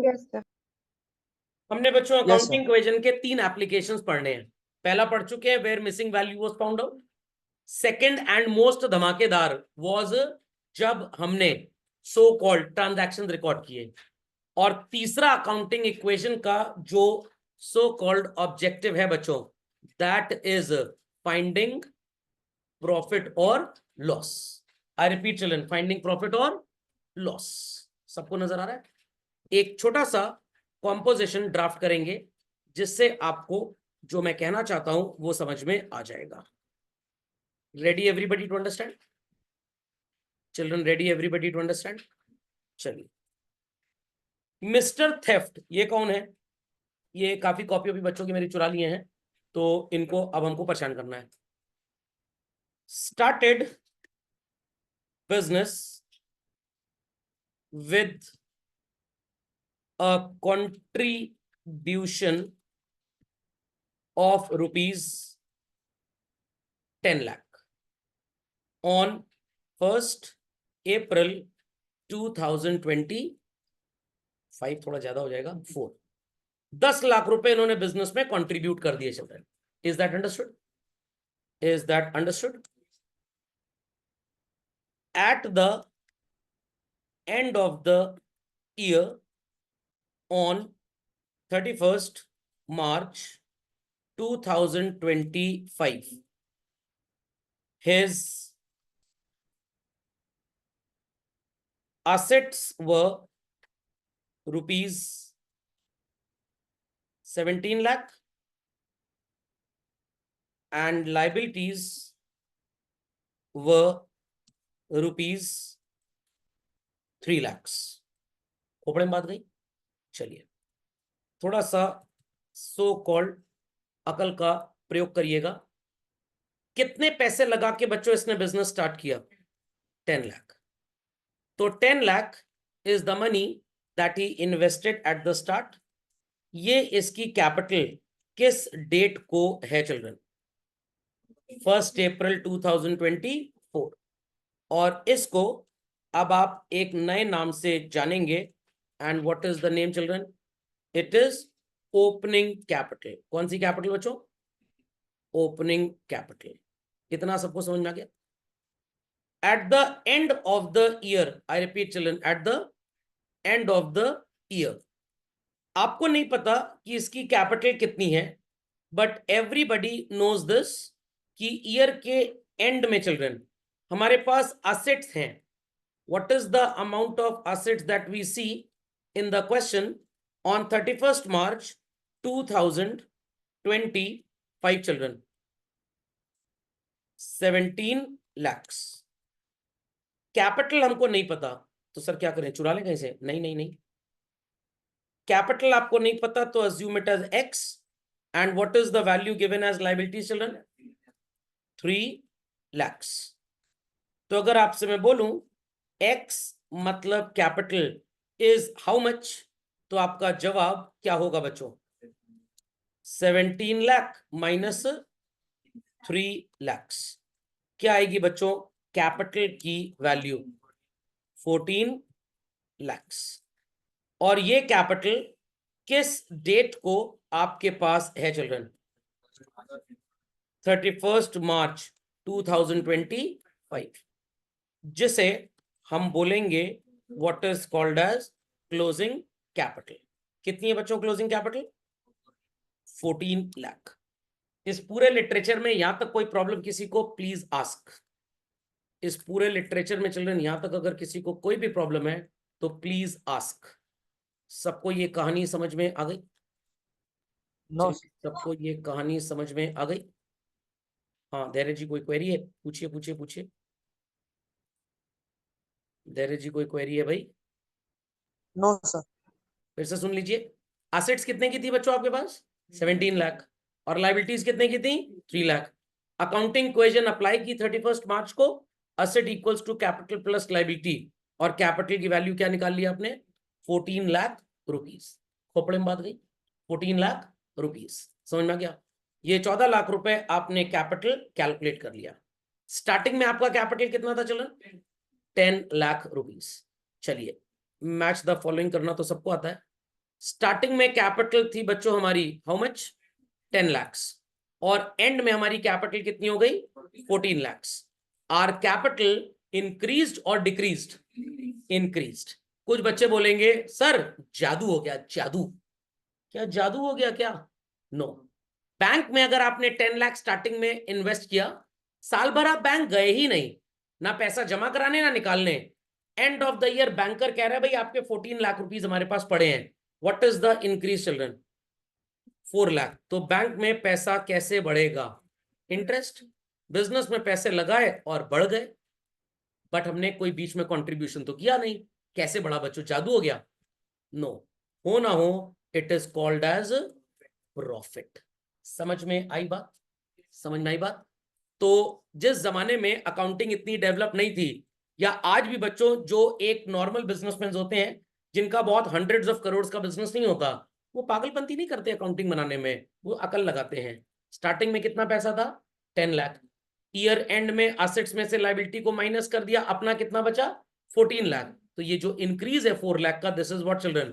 Yes sir. हमने बच्चों Yes, accounting equation के 3 एप्लीकेशंस पढ़ने हैं। पहला पढ़ चुके हैं, where missing value was found out. Second and most धमाकेदार वाज जब हमने सो कॉल्ड ट्रांजैक्शन रिकॉर्ड किए। और तीसरा अकाउंटिंग इक्वेशन का जो सो कॉल्ड ऑब्जेक्टिव है बच्चों, दैट इज फाइंडिंग प्रॉफिट और loss. I repeat children, finding profit और लॉस। सबको नजर आ रहा है? एक छोटा सा कॉम्पोजिशन ड्राफ्ट करेंगे जिससे आपको जो मैं कहना चाहता हूं वो समझ में आ जाएगा। Ready everybody to understand? Children ready everybody to understand? चलिए, मिस्टर थेफ्ट ये कौन है? ये काफी कॉपी भी बच्चों की मेरी चुरा लिए हैं, तो इनको अब हमको परेशान करना है। Started business with a contribution of rupees 10 lakh on 1st April 2025, थोड़ा ज्यादा हो जाएगा 4। 10 लाख रुपए इन्होंने बिजनेस में कंट्रीब्यूट कर दिए children. Is that understood? Is that understood? Eight the end of the year on 31st March 2025, his assets were rupees 17 lakh and liabilities were rupees 3 lakhs। Khopde में बात गई? चलिए, थोड़ा सा सो कॉल्ड अकल का प्रयोग करिएगा। कितने पैसे लगा के बच्चों इसने बिजनेस स्टार्ट किया? 10 लाख। तो 10 lakh is the money that he invested at the start. ये इसकी कैपिटल किस डेट को है चिल्ड्रन? 1 अप्रैल 2024। और इसको अब आप एक नए नाम से जानेंगे। And what is the name children? It is opening capital। कौन सी कैपिटल बच्चों? Opening capital. इतना सबको समझ में आ गया? At the end of the year, I repeat children, at the end of the year, आपको नहीं पता कि इसकी कैपिटल कितनी है, बट एवरीबडी नोज दिस कि ईयर के एंड में चिल्ड्रन हमारे पास असेट्स हैं। What is the amount of assets that we see in the question on 31st March 2025 children? 17 lakhs। Capital हमको नहीं पता तो सर क्या करें, चुरा लें कहीं से? नहीं नहीं नहीं, कैपिटल आपको नहीं पता तो assume it as x and what is the value given as liabilities children? 3 lakhs। तो अगर आपसे मैं बोलूं x मतलब कैपिटल इज हाउ मच, तो आपका जवाब क्या होगा बच्चों? 17 लाख माइनस 3 lakhs। क्या आएगी बच्चों कैपिटल की वैल्यू? 14 lakhs। और ये कैपिटल किस डेट को आपके पास है चिल्ड्रन? 31st मार्च 2025, जिसे हम बोलेंगे what is called as closing capital. कितनी है बच्चों क्लोजिंग कैपिटल? 14 लाख। इस पूरे लिटरेचर में यहां तक कोई प्रॉब्लम किसी को, प्लीज आस्क। इस पूरे लिटरेचर में चिल्ड्रन यहां तक अगर किसी को कोई भी प्रॉब्लम है तो प्लीज आस्क। सबको ये कहानी समझ में आ गई? no, सबको ये कहानी समझ में आ गई? हाँ धैर्य जी, कोई क्वेरी है? पूछिए पूछिए पूछिए। धैर्य जी कोई क्वेरी है भाई? no sir। फिर से सुन लीजिए। असेट्स कितने की थी बच्चों आपके पास? 17 लाख। और लाइबिलिटीज कितने की थी? 3 लाख। अकाउंटिंग इक्वेशन अप्लाई की 31 मार्च को, asset equals to capital plus liability, और कैपिटल की वैल्यू क्या निकाल लिया आपने? 14 लाख रुपीस। खोपड़े में बात गई? 14 लाख रुपीस। समझ में आ गया? ये 14 लाख रुपए आपने कैपिटल कैलकुलेट कर लिया। स्टार्टिंग में आपका कैपिटल कितना था चलन? 10 लाख रुपीस। चलिए, मैच द फॉलोइंग करना तो सबको आता है। स्टार्टिंग में कैपिटल थी बच्चों हमारी हाउ मच 10 lakhs और एंड में हमारी कैपिटल कितनी हो गई 14 lakhs. आर कैपिटल इंक्रीज्ड और डिक्रीज्ड? इंक्रीज्ड. कुछ बच्चे बोलेंगे सर जादू हो गया, जादू. क्या जादू हो गया क्या? नो. बैंक में अगर आपने 10 लाख स्टार्टिंग में इन्वेस्ट किया, साल भर आप बैंक गए ही नहीं, ना पैसा जमा कराने ना निकालने, end of the year banker कह रहा है भाई आपके 14 लाख रुपीस हमारे पास पड़े हैं. What is the increase children? 4 lakh. तो बैंक में पैसा कैसे बढ़ेगा? इंटरेस्ट. बिजनेस में पैसे लगाए और बढ़ गए, बट हमने कोई बीच में कंट्रीब्यूशन तो किया नहीं. कैसे बढ़ा बच्चों? जादू हो गया? नो. हो ना हो, it is called as profit. समझ में आई बात? समझ में आई बात? तो जिस जमाने में अकाउंटिंग इतनी डेवलप नहीं थी, या आज भी बच्चों जो एक नॉर्मल बिजनेसमैन होते हैं जिनका बहुत हंड्रेड्स ऑफ करोड़ का बिजनेस नहीं होता, वो पागलपंती नहीं करते अकाउंटिंग बनाने में, वो अकल लगाते हैं. स्टार्टिंग में कितना पैसा था? 10 लाख. ईयर एंड में असेट्स में से लायबिलिटी को माइनस कर दिया, अपना कितना बचा? 14 लाख. तो ये जो इंक्रीज है 4 लाख का, दिस इज व्हाट चिल्ड्रन?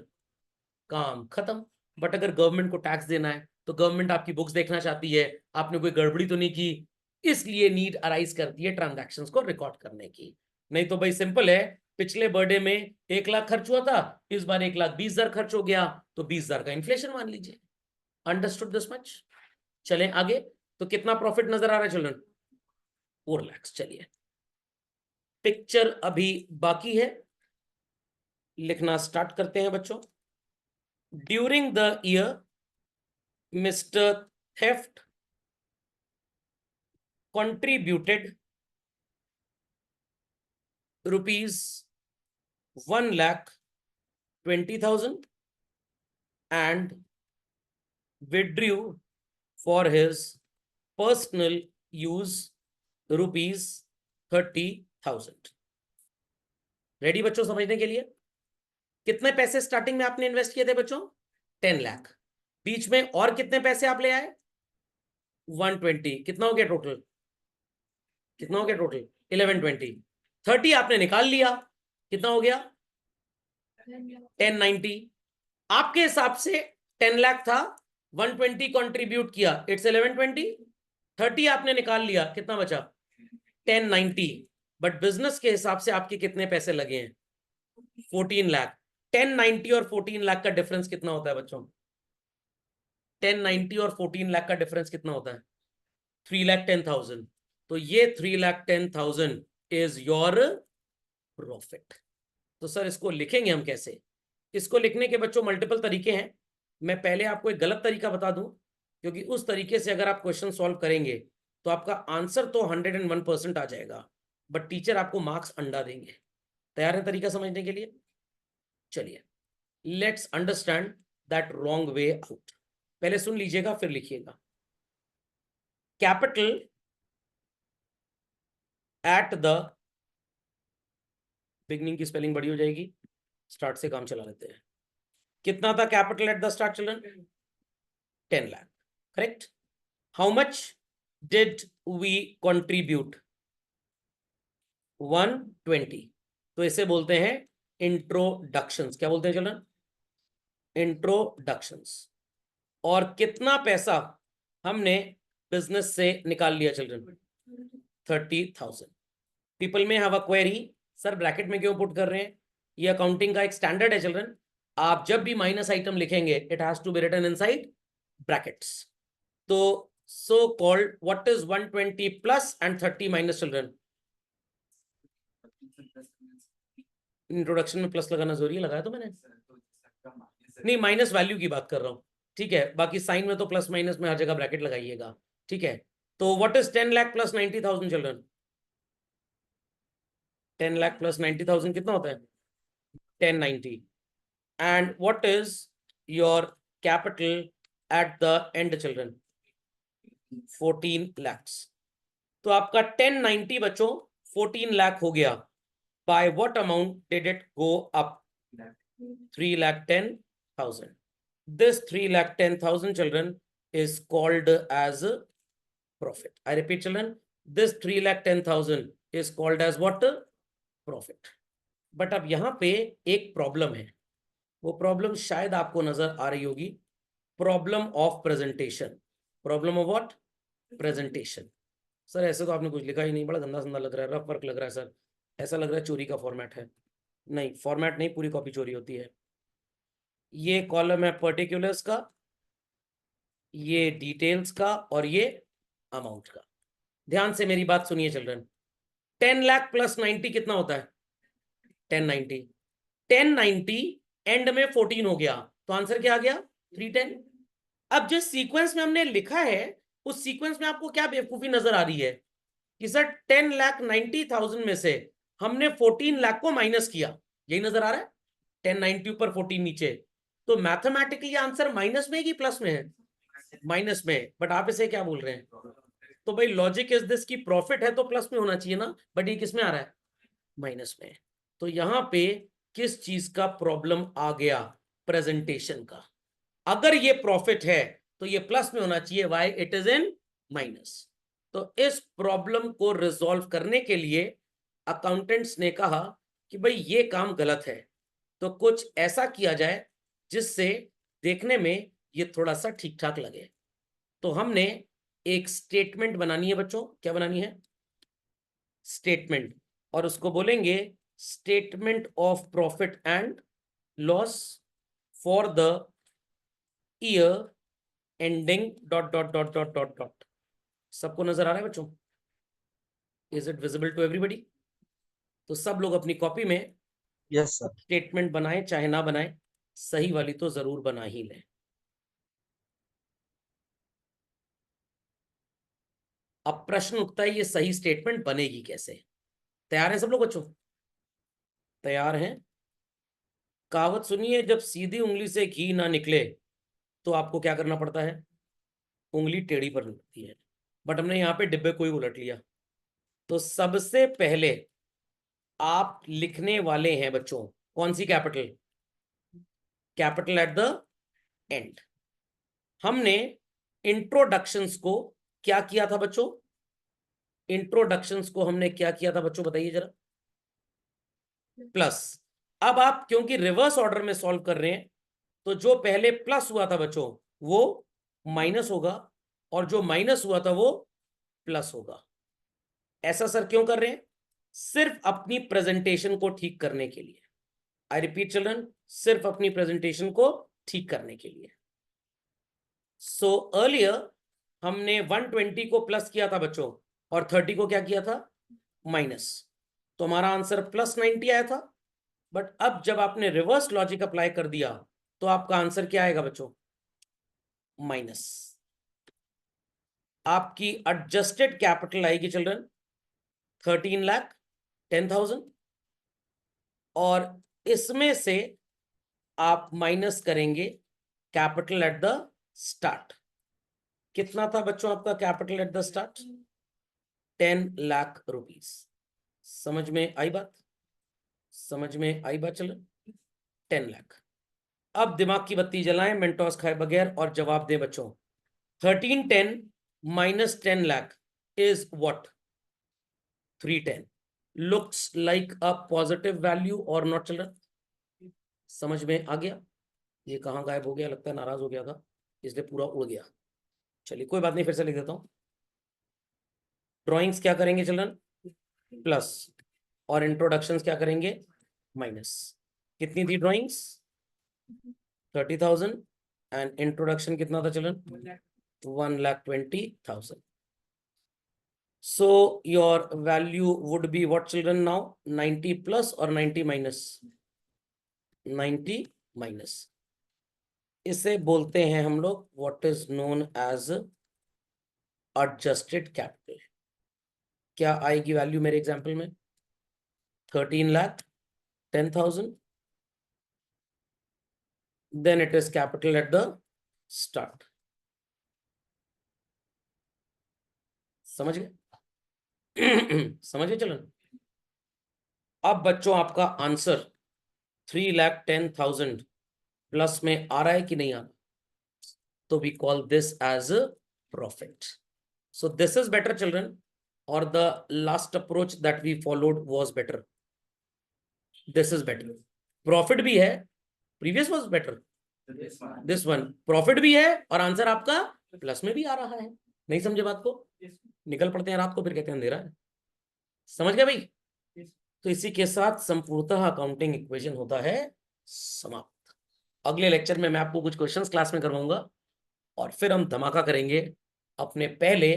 काम खत्म. बट अगर गवर्नमेंट को टैक्स देना है तो गवर्नमेंट आपकी बुक्स देखना चाहती है, आपने कोई गड़बड़ी तो नहीं की, इसलिए नीड अराइज करती है ट्रांजैक्शंस को रिकॉर्ड करने की. नहीं तो भाई सिंपल है, पिछले बर्थडे में 1 लाख खर्च हुआ था, इस बार 1,20,000 खर्च हो गया, तो 20,000 का इन्फ्लेशन मान लीजिए. Understood this much? चलें आगे. तो कितना प्रॉफिट नजर आ रहा है चिल्ड्रन? 4 लाख. चलिए, पिक्चर अभी बाकी है, लिखना स्टार्ट करते हैं बच्चों. During the year Mr. Theft contributed rupees 1,20,000 and withdrew for his personal use rupees 30,000. Ready बच्चों समझने के लिए? कितने पैसे स्टार्टिंग में आपने इन्वेस्ट किए थे बच्चों? 10 लाख. बीच में और कितने पैसे आप ले आए? 120. कितना हो गया टोटल? कितना हो गया टोटल? 1120. 30 आपने निकाल लिया, कितना हो गया? 1090. आपके हिसाब से 10 लाख था, 120 कंट्रीब्यूट किया, इट्स 1120. 30 आपने निकाल लिया, कितना बचा? 1090. बट बिजनेस के हिसाब से आपके कितने पैसे लगे हैं? 14 लाख. 1090 और 14 लाख का डिफरेंस कितना होता है बच्चों? 1090 और 14 लाख का डिफरेंस कितना होता है? 3,10,000. तो ये 3,10,000 इज योर प्रॉफिट. तो सर इसको लिखेंगे हम कैसे? इसको लिखने के बच्चों मल्टीपल तरीके हैं. मैं पहले आपको एक गलत तरीका बता दूं, क्योंकि उस तरीके से अगर आप क्वेश्चन सॉल्व करेंगे तो आपका आंसर तो 101% आ जाएगा, बट टीचर आपको मार्क्स अंडा देंगे. तैयार है तरीका समझने के लिए? चलिए, let's understand that wrong way out. पहले सुन लीजिएगा फिर लिखिएगा. कैपिटल एट द बिगनिंग की स्पेलिंग बड़ी हो जाएगी, स्टार्ट से काम चला लेते हैं. कितना था capital at the start children? 10 lakh. Correct. How much did we contribute? 120. तो इसे बोलते हैं इंट्रोडक्शंस. क्या बोलते हैं चिल्ड्रन? इंट्रोडक्शंस. और कितना पैसा हमने बिजनेस से निकाल लिया चिल्ड्रन? 30,000. पीपल में have a query, sir bracket में क्यों पुट कर रहे हैं? ये अकाउंटिंग का एक स्टैंडर्ड है चिल्ड्रन. आप जब भी माइनस आइटम लिखेंगे it has to be written inside brackets. तो so called what is 120 plus and 30 minus children? Introduction में प्लस लगाना जरूरी है, लगाया तो मैंने नहीं, माइनस वैल्यू की बात कर रहा हूं. ठीक है, बाकी साइन में तो प्लस माइनस में हर जगह ब्रैकेट लगाइएगा. ठीक है, तो what is 10 lakh plus 90,000 children? 10 lakh plus 90,000 कितना होता है? 1090. And what is your capital at the end children? 14 lakhs. तो आपका 1090 बच्चों 14 लाख हो गया. By what amount did it go up? 3,10,000. This 3,10,000 children is called as profit. I repeat children, this 3,10,000 is called as what? Profit. But अब यहां पे एक problem है. वो प्रॉब्लम शायद आपको नजर आ रही होगी, problem of presentation. Problem of what? Presentation. Sir ऐसे तो आपने कुछ लिखा ही नहीं, बड़ा गंदा संदा लग रहा है, रफ वर्क लग रहा है सर, ऐसा लग रहा है चोरी का फॉर्मेट है। नहीं, फॉर्मेट नहीं, पूरी कॉपी चोरी होती है। ये कॉलम है पर्टिकुलर्स का, ये डिटेल्स का, और ये अमाउंट का। ध्यान से मेरी बात सुनिए चिल्ड्रन। 10 लाख प्लस 90 कितना होता है? 1090। 1090 एंड में 14 हो गया, तो आंसर क्या आ गया? 310। अब जिस सीक्वेंस में हमने लिखा है उस सीक्वेंस में आपको क्या बेवकूफी नजर आ रही है कि सर 10,90,000 में से हमने 14 लाख को माइनस किया, यही नजर आ रहा है? 1090 ऊपर 14 नीचे, तो मैथमेटिकली आंसर माइनस में है कि प्लस में है? माइनस में है। बट आप इसे क्या बोल रहे हैं? तो भाई लॉजिक इज दिस की प्रॉफिट है तो प्लस में होना चाहिए ना, बट ये किस में आ रहा है? माइनस में। तो यहां पे किस चीज का प्रॉब्लम आ गया? प्रेजेंटेशन का। अगर ये प्रॉफिट है तो ये प्लस में होना चाहिए, why it is in minus. तो इस प्रॉब्लम को रिजॉल्व करने के लिए अकाउंटेंट्स ने कहा कि भाई ये काम गलत है, तो कुछ ऐसा किया जाए जिससे देखने में ये थोड़ा सा ठीक ठाक लगे। तो हमने एक स्टेटमेंट बनानी है बच्चों। क्या बनानी है? स्टेटमेंट। और उसको बोलेंगे statement of profit and loss for the year ending dot dot dot dot dot dot. सबको नजर आ रहा है बच्चों? Is it visible to everybody? तो सब लोग अपनी कॉपी में यस सर। स्टेटमेंट बनाए चाहे ना बनाए, सही वाली तो जरूर बना ही लें। अब प्रश्न उठता है ये सही स्टेटमेंट बनेगी कैसे? तैयार हैं सब लोग बच्चों? तैयार हैं? कहावत सुनिए, जब सीधी उंगली से घी ना निकले तो आपको क्या करना पड़ता है? उंगली टेढ़ी पर लगती है। बट हमने यहाँ पे डिब्बे को ही उलट लिया। तो सबसे पहले आप लिखने वाले हैं बच्चों कौन सी capital? Capital at the end. हमने इंट्रोडक्शंस को क्या किया था बच्चों? इंट्रोडक्शंस को हमने क्या किया था बच्चों, बताइए जरा? प्लस। अब आप क्योंकि रिवर्स ऑर्डर में सॉल्व कर रहे हैं, तो जो पहले प्लस हुआ था बच्चों वो माइनस होगा, और जो माइनस हुआ था वो प्लस होगा। ऐसा सर क्यों कर रहे हैं? सिर्फ अपनी प्रेजेंटेशन को ठीक करने के लिए। आई रिपीट चिल्ड्रन, सिर्फ अपनी प्रेजेंटेशन को ठीक करने के लिए। सो अर्लियर हमने 120 को प्लस किया था बच्चों, और 30 को क्या किया था? माइनस। तो हमारा आंसर प्लस 90 आया था। बट अब जब आपने रिवर्स लॉजिक अप्लाई कर दिया तो आपका आंसर क्या आएगा बच्चों? माइनस। आपकी एडजस्टेड कैपिटल आएगी चिल्ड्रन 13,10,000, और इसमें से आप माइनस करेंगे कैपिटल एट द स्टार्ट। कितना था बच्चों आपका capital at the start? 10 lakh rupees. समझ में आई बात? समझ में आई बात चलो? 10 लाख। अब दिमाग की बत्ती जलाएं मेंटोस खाए बगैर और जवाब दे बच्चों। 1310 minus 10 lakh is what? 310। Looks like a positive value और नॉट चिल्ड्रन? समझ में आ गया? ये कहाँ गायब हो गया? लगता है नाराज हो गया था इसलिए पूरा उड़ गया। चलिए कोई बात नहीं, फिर से लिख देता हूं। ड्राइंग्स क्या करेंगे चिल्ड्रन? प्लस। और इंट्रोडक्शंस क्या करेंगे? माइनस। कितनी थी ड्राइंग्स? 30,000। एंड इंट्रोडक्शन कितना था children? 1,20,000। So your value would be what children now? 90 plus or 90 minus? 90 minus। इसे बोलते हैं हम लोग what is known as adjusted capital। क्या आएगी वैल्यू मेरे एग्जांपल में? 13,10,000। Then it is capital at the start। समझ गए? समझिए चलो। अब बच्चों आपका आंसर 3,10,000 प्लस में आ रहा है कि नहीं आ रहा? तो we call this as profit. So this is better children, और the last approach that we followed was better. This is better. Profit भी है previous was better, this one profit भी है और आंसर आपका प्लस में भी आ रहा है। नहीं समझे बात को? निकल पड़ते हैं रात को, फिर कहते हैं अंधेरा है। समझ गए भाई? तो इसी के साथ संपूर्णतः अकाउंटिंग इक्वेशन होता है समाप्त। अगले लेक्चर में मैं आपको कुछ क्वेश्चंस क्लास में करवाऊंगा और फिर हम धमाका करेंगे अपने पहले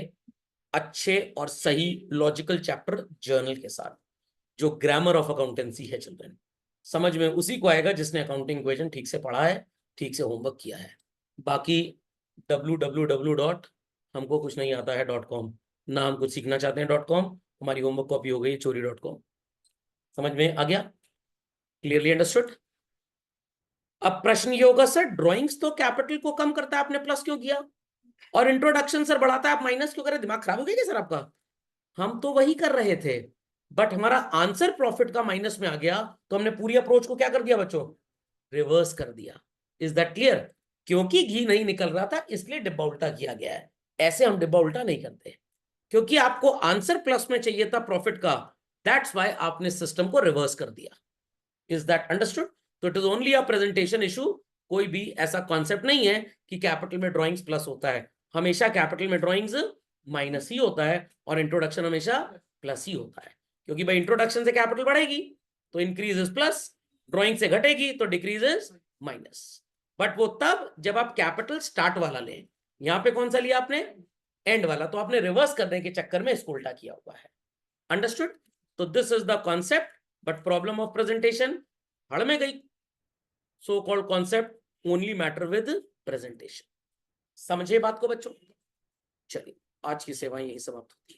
अच्छे और सही लॉजिकल चैप्टर जर्नल के साथ, जो ग्रामर ऑफ अकाउंटेंसी है चिल्ड्रन। समझ में उसी को आएगा जिसने अकाउंटिंग इक्वेशन ठीक से पढ़ा है, ठीक से होमवर्क किया है। बाकी www. हमको कुछ नहीं आता है .com, ना हम कुछ सीखना चाहते हैं .com, हमारी होमवर्क कॉपी हो गई चोरी.com। समझ में आ गया? Clearly understood? अब प्रश्न ये होगा सर ड्राइंग्स तो कैपिटल को कम करता है, आपने प्लस क्यों किया? और इंट्रोडक्शन सर बढ़ाता है, आप माइनस क्यों करें? दिमाग खराब हो गया क्या सर आपका? हम तो वही कर रहे थे, बट हमारा आंसर प्रॉफिट का माइनस में आ गया, तो हमने पूरी अप्रोच को क्या कर दिया बच्चों? रिवर्स कर दिया। Is that clear? क्योंकि घी नहीं निकल रहा था इसलिए डिब्बा उल्टा किया गया है। ऐसे हम डिब्बा उल्टा नहीं करते, क्योंकि आपको आंसर प्लस में चाहिए था प्रॉफिट का, दैट्स वाई आपने सिस्टम को रिवर्स कर दिया। Is that understood? तो it is only a presentation issue, कोई भी ऐसा कॉन्सेप्ट नहीं है कि कैपिटल में ड्राइंग्स प्लस होता है। हमेशा कैपिटल में ड्राइंग्स माइनस ही होता है और इंट्रोडक्शन हमेशा प्लस ही होता है, क्योंकि भाई इंट्रोडक्शन से कैपिटल बढ़ेगी तो इंक्रीज इज प्लस, ड्राइंग से घटेगी तो डिक्रीज इज माइनस। बट वो तब जब आप कैपिटल स्टार्ट वाला लें। यहां पे कौन सा लिया आपने? एंड वाला, तो आपने रिवर्स करने के चक्कर में इसको उल्टा किया हुआ है। अंडरस्टूड? तो this is the concept, but problem of presentation हड़ में गई। So called concept only matter with presentation. समझे बात को बच्चों? चलिए आज की सेवा यही समाप्त होती है।